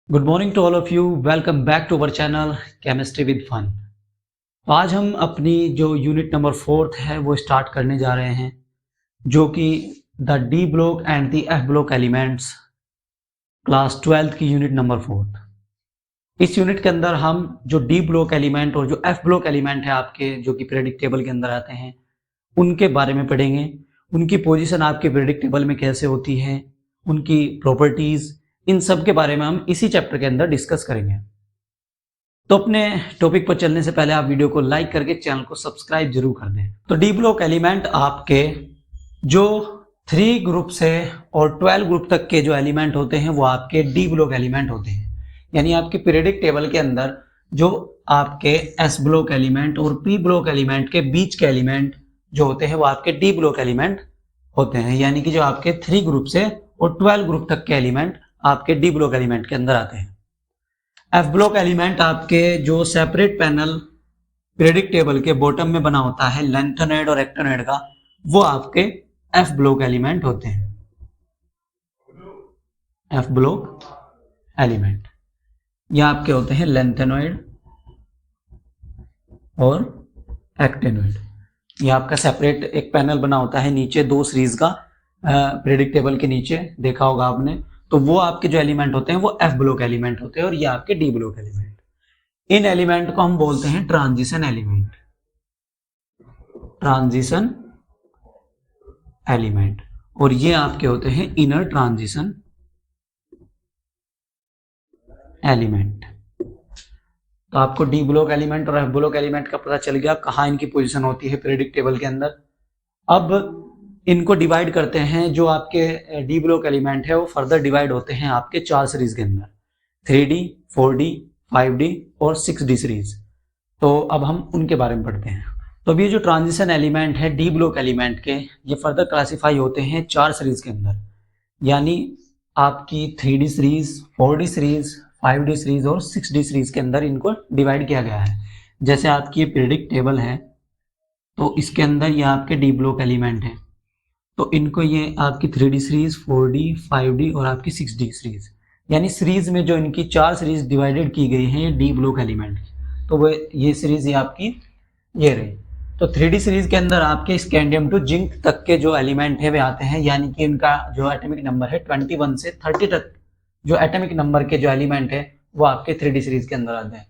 Good morning to all of you. Welcome back to our channel chemistry with fun. तो आज हम अपनी जो यूनिट नंबर 4 है वो स्टार्ट करने जा रहे हैं, जो कि the D block and the F block elements, class 12 की यूनिट नंबर 4। इस यूनिट के अंदर हम जो डी ब्लॉक एलिमेंट और जो एफ ब्लॉक एलिमेंट है आपके, जो कि पीरियोडिक टेबल के अंदर आते हैं, उनके बारे में पढ़ेंगे। उनकी पोजीशन आपके पीरियोडिक टेबल में कैसे होती है, उनकी प्रॉपर्टीज, इन सब के बारे में हम इसी चैप्टर के अंदर डिस्कस करेंगे। तो अपने टॉपिक पर चलने से पहले आप वीडियो को लाइक करके चैनल को सब्सक्राइब जरूर कर दें। तो डी ब्लॉक एलिमेंट आपके जो 3 ग्रुप से और 12 ग्रुप तक के जो एलिमेंट होते हैं वो आपके डी ब्लॉक एलिमेंट होते हैं। यानी आपके पीरियोडिक टेबल के अंदर जो आपके एस ब्लॉक एलिमेंट और पी ब्लॉक एलिमेंट के बीच के एलिमेंट जो होते हैं वो आपके डी ब्लॉक एलिमेंट होते हैं। यानी कि जो आपके 3 ग्रुप से और 12 ग्रुप तक के एलिमेंट आपके डी ब्लॉक एलिमेंट के अंदर आते हैं। एफ ब्लॉक एलिमेंट आपके जो सेपरेट पैनल पीरियोडिक टेबल के बॉटम में बना होता है लेंथेनॉइड और एक्टिनॉइड का, वो आपके एफ ब्लॉक एलिमेंट होते हैं। एफ ब्लॉक एलिमेंट ये आपके होते हैं लेंथेनॉइड और एक्टिनॉइड। ये आपका सेपरेट एक पैनल बना होता है नीचे 2 सीरीज का, पीरियोडिक टेबल के नीचे देखा होगा आपने। तो वो आपके जो एलिमेंट होते हैं वो एफ ब्लॉक एलिमेंट होते हैं और ये आपके डी ब्लॉक एलिमेंट। इन एलिमेंट को हम बोलते हैं ट्रांजिशन एलिमेंट। ट्रांजिशन एलिमेंट और ये आपके होते हैं इनर ट्रांजिशन एलिमेंट। तो आपको डी ब्लॉक एलिमेंट और एफ ब्लॉक एलिमेंट का पता चल गया कहाँ इनकी पोजीशन होती है पीरियोडिक टेबल के अंदर। अब इनको डिवाइड करते हैं। जो आपके डी ब्लॉक एलिमेंट है वो फर्दर डिवाइड होते हैं आपके 4 सीरीज के अंदर, 3D, 4D, 5D और 6D सीरीज। तो अब हम उनके बारे में पढ़ते हैं। तो अब ये जो ट्रांजिशन एलिमेंट है डी ब्लॉक एलिमेंट के, ये फर्दर क्लासीफाई होते हैं 4 सीरीज के अंदर। यानी आपकी 3D series, 4D series, 5D series और 6D सीरीज के अंदर इनको डिवाइड किया गया है। जैसे आपकी ये पीरियोडिक टेबल है तो इसके अंदर ये आपके डी ब्लॉक एलिमेंट है, तो इनको ये आपकी 3D सीरीज, 4D, 5D और आपकी 6D सीरीज, यानी सीरीज में जो इनकी 4 सीरीज डिवाइडेड की गई है ये डी ब्लॉक एलिमेंट, तो वो ये सीरीज ये आपकी ये रही। तो 3D सीरीज के अंदर आपके स्कैंडियम टू जिंक तक के जो एलिमेंट है वे आते हैं। यानी कि इनका जो एटॉमिक नंबर है 21 से 30 तक जो एटॉमिक नंबर के जो एलिमेंट है वो आपके 3D सीरीज के अंदर आते हैं।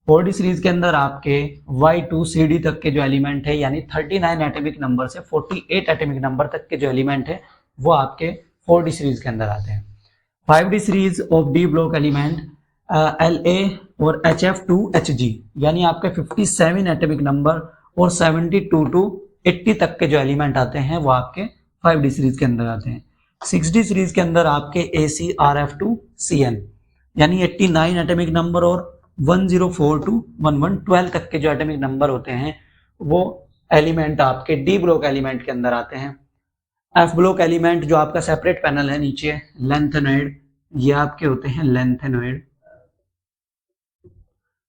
4D सीरीज के अंदर आपके Y2CD तक के जो एलिमेंट है, यानी 39 एटॉमिक नंबर से 48 एटॉमिक नंबर तक के जो एलिमेंट है वो आपके 4D सीरीज के अंदर आते हैं। 5D series of D block element LA और HF2HG, यानी आपके 57 एटॉमिक नंबर और 72 टू 80 तक के जो एलिमेंट आते हैं वो आपके 5D सीरीज के अंदर आते हैं। 6D सीरीज के अंदर आपके ACrF2CN, यानी 89 एटॉमिक नंबर और 104 टू 1112 तक के जो एटॉमिक नंबर होते हैं वो एलिमेंट आपके डी ब्लॉक एलिमेंट के अंदर आते हैं। एफ ब्लॉक एलिमेंट जो आपका सेपरेट पैनल है नीचे लेंथेनॉइड, ये आपके होते हैं लेंथेनॉइड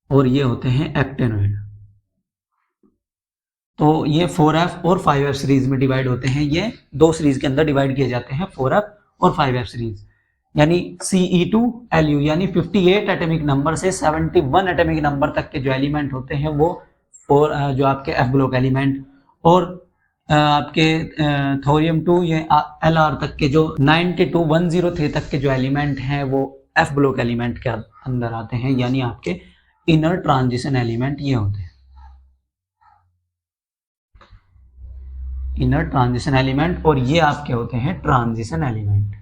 और ये होते हैं एक्टिनॉइड। तो ये 4F और 5F सीरीज में डिवाइड होते हैं। ये 2 सीरीज के अंदर डिवाइड किए जाते हैं, 4F और 5F सीरीज। यानी Ce2Lu, यानी 58 एटॉमिक नंबर से 71 एटॉमिक नंबर तक के जो एलिमेंट होते हैं वो जो आपके एफ ब्लॉक एलिमेंट, और आपके थोरियम 2 ये Lr तक के जो 92 103 तक के जो एलिमेंट हैं वो एफ ब्लॉक एलिमेंट के अंदर आते हैं। यानी आपके इनर ट्रांजिशन एलिमेंट ये होते हैं, इनर ट्रांजिशन एलिमेंट, और ये आपके होते हैं ट्रांजिशन एलिमेंट।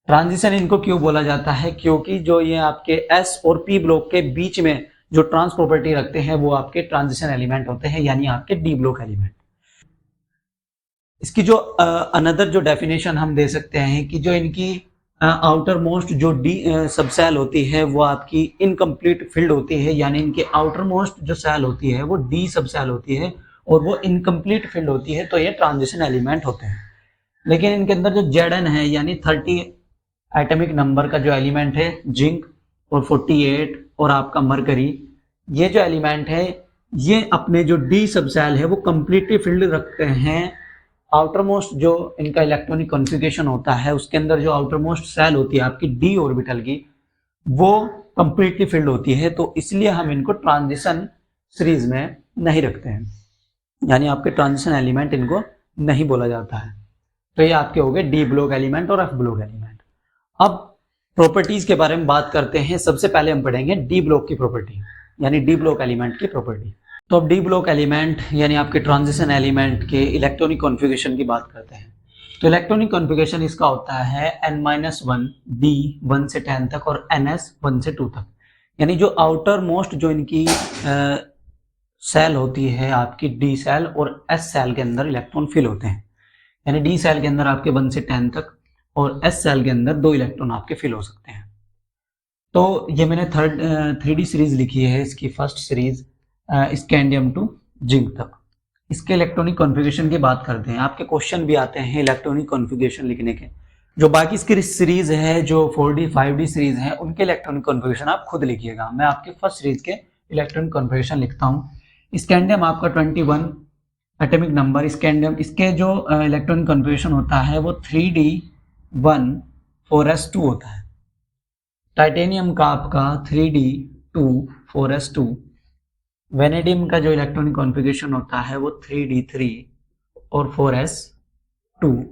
ट्रांजिशन इनको क्यों बोला जाता है? क्योंकि जो ये आपके एस और पी ब्लॉक के बीच में जो ट्रांस प्रॉपर्टी रखते हैं वो आपके ट्रांजिशन एलिमेंट होते हैं, यानी आपके डी ब्लॉक एलिमेंट। इसकी जो अनदर जो डेफिनेशन हम दे सकते हैं कि जो इनकी आउटर मोस्ट जो डी सब सेल होती है वो आपकी इनकम्प्लीट फिल्ड होती है। यानी इनके आउटर मोस्ट जो सेल होती है वो डी सब सेल होती है और वो इनकम्प्लीट फिल्ड होती है, तो ये ट्रांजिशन एलिमेंट होते हैं। लेकिन इनके अंदर जो Zn है, यानी 30 एटॉमिक नंबर का जो एलिमेंट है जिंक और 48 और आपका मरकरी, ये जो एलिमेंट है ये अपने जो डी सब सेल है वो कंप्लीटली फिल्ड रखते हैं आउटर मोस्ट जो इनका इलेक्ट्रॉनिक कॉन्फ़िगरेशन होता है उसके अंदर जो आउटर मोस्ट सेल होती है आपकी डी ऑर्बिटल की, वो कंप्लीटली फिल्ड होती है, तो इसलिए हम इनको ट्रांजिशन सीरीज में नहीं रखते हैं, यानी आपके ट्रांजिशन एलिमेंट इनको नहीं बोला जाता है। तो ये आपके हो गए डी ब्लॉक एलिमेंट और एफ ब्लॉक एलिमेंट। अब प्रॉपर्टीज के बारे में बात करते हैं। सबसे पहले हम पढ़ेंगे डी ब्लॉक की प्रॉपर्टी, यानी डी ब्लॉक एलिमेंट की प्रॉपर्टी। तो अब डी ब्लॉक एलिमेंट यानी आपके ट्रांजिशन एलिमेंट के इलेक्ट्रॉनिक कॉन्फ़िगरेशन की बात करते हैं। तो इलेक्ट्रॉनिक कॉन्फ़िगरेशन इसका होता है n-1 d 1 से 10 तक और ns 1 से 2 तक, यानी जो आउटर मोस्ट जो इनकी सेल होती है आपकी डी सेल और एस सेल के अंदर इलेक्ट्रॉन फिल होते हैं, यानी डी सेल के अंदर आपके 1 से 10 तक और एस सेल के अंदर 2 इलेक्ट्रॉन आपके फिल हो सकते हैं। तो ये मैंने 3D सीरीज लिखी है, इसकी first series scandium to zinc तक। इसके इलेक्ट्रॉनिक कॉन्फ़िगरेशन की बात करते हैं। आपके क्वेश्चन भी आते हैं इलेक्ट्रॉनिक कॉन्फ़िगरेशन लिखने के। जो बाकी इसकी सीरीज है, जो 4D 5D सीरीज है, उनके इलेक्ट्रॉनिक कॉन्फ़िगरेशन आप खुद लिखिएगा। मैं आपके फर्स्ट सीरीज के इलेक्ट्रॉनिक कॉन्फ़िगरेशन लिखता हूँ। स्कैंडियम आपका 21 एटॉमिक नंबर, स्कैंडियम इसके जो इलेक्ट्रॉनिक कॉन्फ़िगरेशन होता है वो 3D1 4s2 होता है। टाइटेनियम का आपका 3D2 4s2। वेनेडियम का जो इलेक्ट्रॉनिक कॉन्फ़िगरेशन होता है वो 3D3 और 4s2,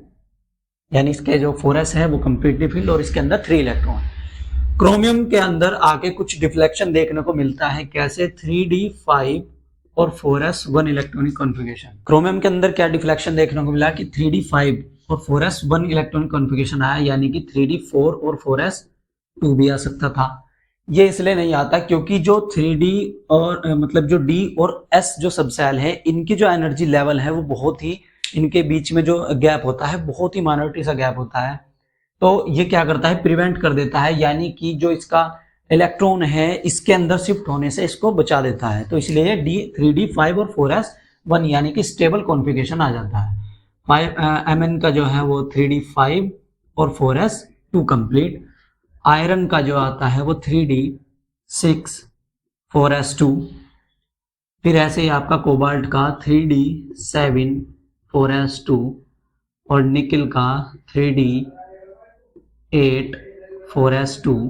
यानी इसके जो 4s है वो कंप्लीटली फिल्ड और इसके अंदर 3 इलेक्ट्रॉन। क्रोमियम के अंदर आके कुछ डिफ्लेक्शन देखने को मिलता है, कैसे 3D5 और 4s1 इलेक्ट्रॉनिक कॉन्फ़िगरेशन। क्रोमियम के अंदर क्या डिफ्लेक्शन देखने को मिला कि 3D5 और 4s1 इलेक्ट्रॉनिक कॉन्फ़िगरेशन आया, यानी कि 3D4 और 4s2 भी आ सकता था। ये इसलिए नहीं आता क्योंकि जो 3D और मतलब जो D और S जो सबसेल है, इनकी जो एनर्जी लेवल है वो बहुत ही, इनके बीच में जो गैप होता है बहुत ही माइनॉरिटी सा गैप होता है। तो ये क्या करता है, प्रिवेंट कर देता है, यानी कि जो इसका इलेक्ट्रॉन है इसके अंदर शिफ्ट होने से इसको बचा देता है। तो इसलिए 3D5 और 4s1 यानी कि स्टेबल कॉन्फ़िगरेशन आ जाता है। Mn का जो है वो 3D5 और 4s2 कंप्लीट। आयरन का जो आता है वो 3D6 4s2। फिर ऐसे ही आपका कोबाल्ट का 3D7 4s2 और निकल का 3D8 4s2।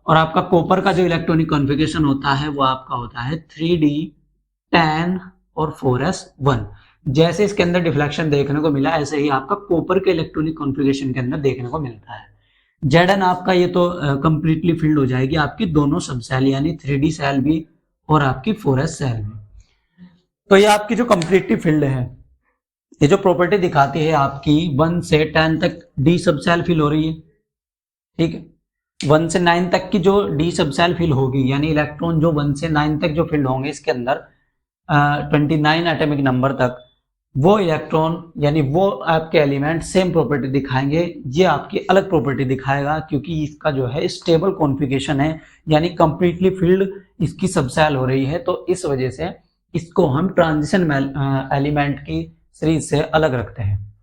और आपका कॉपर का जो इलेक्ट्रॉनिक कॉन्फ़िगरेशन होता है वो आपका होता है 3D10 और 4s1। जैसे इसके अंदर डिफ्लेक्शन देखने को मिला, ऐसे ही आपका कॉपर के इलेक्ट्रॉनिक कॉन्फ़िगरेशन के अंदर देखने को मिलता है। Zn आपका ये तो कंप्लीटली फिल्ड हो जाएगी आपकी दोनों सब सेल, यानी 3D सेल भी और आपकी 4s सेल भी। तो ये आपकी जो कंप्लीटली फिल्ड है, ये जो प्रॉपर्टी दिखाती है आपकी 1 से 10 तक D सब सेल फिल हो रही है, ठीक है। 1 से 9 तक की जो D सब सेल फिल होगी, यानी इलेक्ट्रॉन जो 1 से 9 तक जो फिल्ड होंगे इसके अंदर 29 एटॉमिक नंबर तक, वो इलेक्ट्रॉन यानी वो आपके एलिमेंट सेम प्रॉपर्टी दिखाएंगे। ये आपकी अलग प्रॉपर्टी दिखाएगा क्योंकि इसका जो है स्टेबल कॉन्फ़िगरेशन है, यानी कंप्लीटली फिल्ड इसकी सबसेल हो रही है। तो इस वजह से इसको हम ट्रांजिशन एलिमेंट की सीरीज से अलग रखते हैं,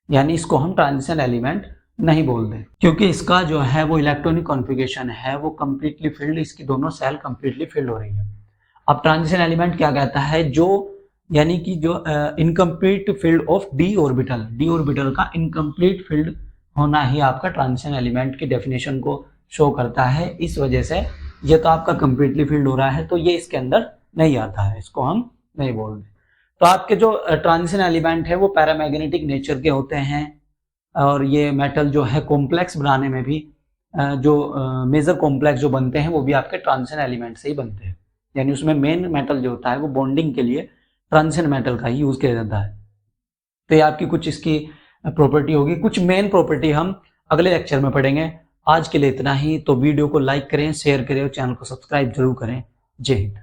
यानी इसको हम ट्रांजिशन एलिमेंट नहीं बोलते क्योंकि इसका जो है वो इलेक्ट्रॉनिक कॉन्फ़िगरेशन है वो कंप्लीटली फिल्ड, इसकी दोनों सेल कंप्लीटली फिल्ड हो रही है। अब ट्रांजिशन एलिमेंट क्या कहता है, जो यानी कि जो incomplete field of D orbital का इनकम्प्लीट फील्ड होना ही आपका ट्रांजिशन एलिमेंट की डेफिनेशन को शो करता है। इस वजह से ये तो आपका कंप्लीटली फील्ड हो रहा है, तो ये इसके अंदर नहीं आता है, इसको हम नहीं बोलते। तो आपके जो ट्रांजिशन एलिमेंट है वो पैरामैग्नेटिक नेचर के होते हैं और ये मेटल जो है कॉम्प्लेक्स बनाने में भी जो मेजर कॉम्प्लेक्स जो बनते हैं वो भी आपके ट्रांजिशन एलिमेंट से ही बनते हैं, यानी उसमें मेन मेटल जो होता है वो बॉन्डिंग के लिए ट्रांजिशन मेटल का ही यूज किया जाता है। तो ये आपकी कुछ इसकी प्रॉपर्टी होगी, कुछ मेन प्रॉपर्टी हम अगले लेक्चर में पढ़ेंगे। आज के लिए इतना ही। तो वीडियो को लाइक करें, शेयर करें और चैनल को सब्सक्राइब जरूर करें। जय हिंद।